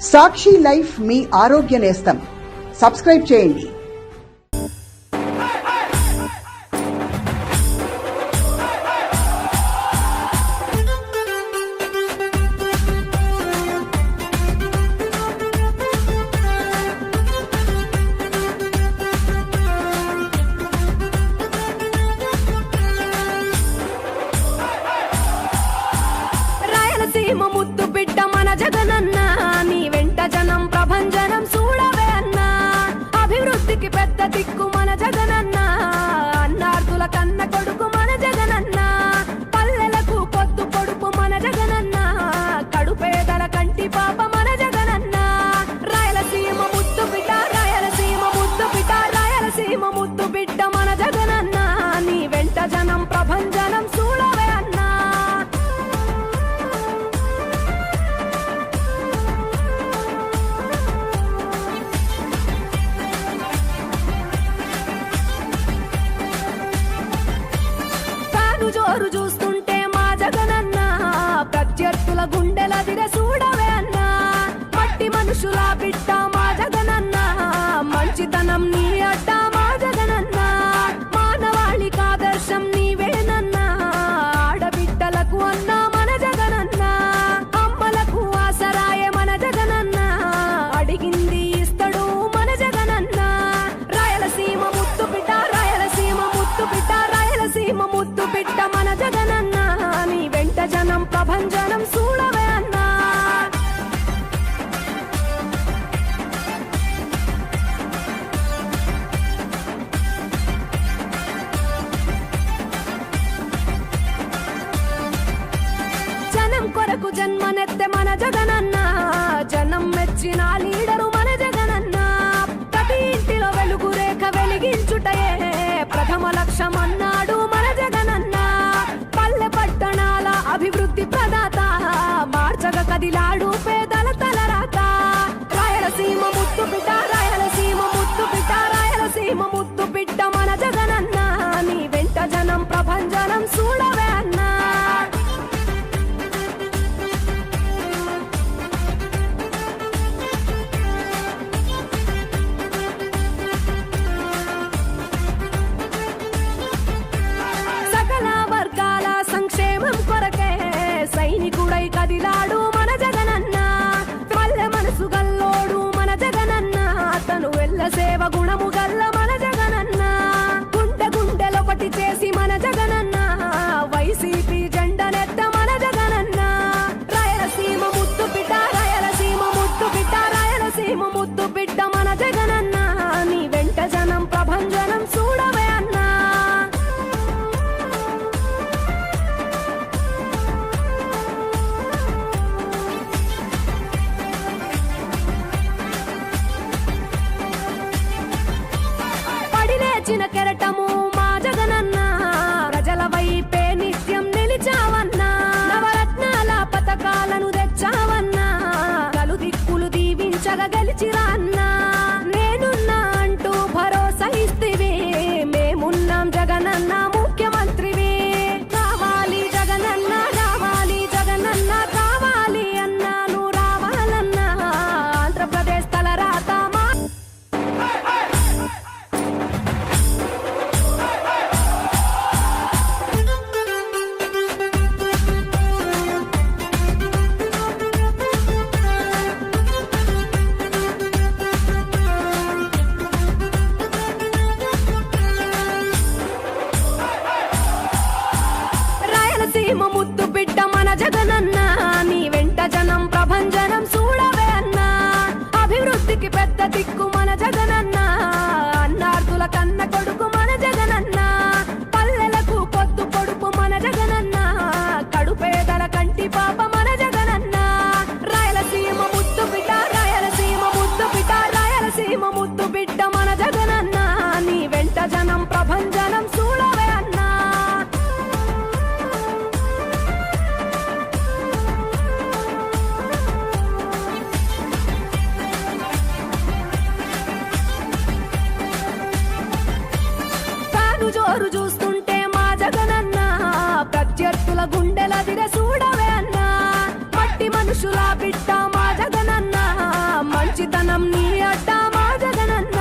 సాక్షి life మీ ఆరోగ్య నేస్తం. Subscribe చేయండి. రాయలసీమ ముద్దు బిడ్డ మన జగనన్న, నీ వెంట జనం ప్రభంజనం చూడవే అన్నా. అభివృద్ధికి పెద్ద దిక్కు మన జగనన్న, అన్నార్థుల కన్న కొడుకు మన జగనన్న. పల్లెలకు పొద్దు పొడుపు మన జగనన్న, కడుపేదల కంటి పాప మన జగనన్న. రాయలసీమ ముద్దు బిడ్డ, రాయలసీమ ముద్దు బిడ్డ, రాయలసీమ ముద్దు బిడ్డ మన జగనన్న, నీ వెంట జనం ప్రభంజనం చూడవే అన్నా. జోరు చూస్తుంటే మా జగనన్న, ప్రత్యర్థుల గుండెల దిర చూడవే అన్నా. మట్టి మనుషుల బిడ్డ మా జగనన్న, మంచితనం నీ అడ్డ మా జగనన్న. మానవాళికి ఆదర్శం నీవేనన్నా, ఆడబిడ్డలకు అన్న మన జగనన్న. అమ్మలకు ఆసరాయ మన జగనన్న, అడిగింది ఇస్తడు మన జగనన్న. రాయలసీమ ముద్దు బిడ్డ, రాయలసీమ ముద్దు బిడ్డ, రాయలసీమ ముద్దు బిడ్డ మన జగనన్న, నీ వెంట జనం ప్రభంజనం చూడవే అన్నా. జనం కొరకు జన్మనెత్తె మన జగనన్న, జనం మెచ్చిన లీడరు మన జగనన్న. ప్రతి ఇంటిలో వెలుగు రేఖ వెలిగించుటయే ప్రథమ లక్ష్యం అన్నాడు మన జగనన్న. పల్లె పట్టణాల అభివృద్ధి ప్రదాత, మార్చగ కదిలాడు పేదల తలరాత. రాయలసీమ ముద్దు బిడ్డ, రాయలసీమ ముద్దు బిడ్డ, రాయలసీమ ముద్దు బిడ్డ మన జగనన్న, నీ వెంట జనం ప్రభంజనం చూడవే అన్నా. సంక్షేమం కొరకే సైనికుడై కదిలాడు మన జగనన్న. పల్లె మనసు గల్లోడు మన జగనన్న, అతను వెళ్ళ సేవ గుణము గల్ల మన జగనన్న. గుండె గుండెలొకటి చేసి మన జగనన్న, వైసీపీ జెండనెత్త మన జగనన్న. రాయలసీమ ముద్దు బిడ్డ, రాయలసీమ ముద్దు బిడ్డ, రాయలసీమ ముద్దు బిడ్డ మన జగనన్న, నీ వెంట జనం ప్రభంజనం చూడవే అన్నా. చిన్న కెరటము మా జగనన్న, ప్రజల వైపే నిత్యం నిలిచావన్నా. నవరత్నాల పథకాలను తెచ్చావన్నా, కలు దిక్కులు దీవించగా గెలిచిరా అన్నా. నేనున్నా అంటూ భరోసా ఇస్తివి, మేమున్నాం జగనన్న ముఖ్యమంత్రివి. కావాలి జగనన్న, రావాలి జగనన్న, కావాలి అన్నా నువ్వు రావాలన్నా. ఆంధ్రప్రదేశ్ తలరాత మా రాయలసీమ ముద్దు బిడ్డ మన జగనన్న, నీ వెంట జనం ప్రభంజనం చూడవే అన్నా. అభివృద్ధికి పెద్ద దిక్కు మన జగనన్న, అన్నార్థుల కన్న కొడుకు మన జగనన్న. పల్లెలకు పొద్దు పొడుపు మన జగనన్న, కడుపేదల కంటి పాప మన జగనన్న. రాయలసీమ ముద్దు బిడ్డ, రాయలసీమ ముద్దు బిడ్డ, రాయలసీమ ముద్దు బిడ్డ మన జగనన్న, నీ వెంట జనం ప్రభంజనం చూడవే అన్నా. జోరు చూస్తుంటే మా జగనన్న, ప్రత్యర్థుల గుండెల దిర చూడవే అన్నా. మట్టి మనుషుల బిడ్డ మా జగనన్న, మంచితనం నీ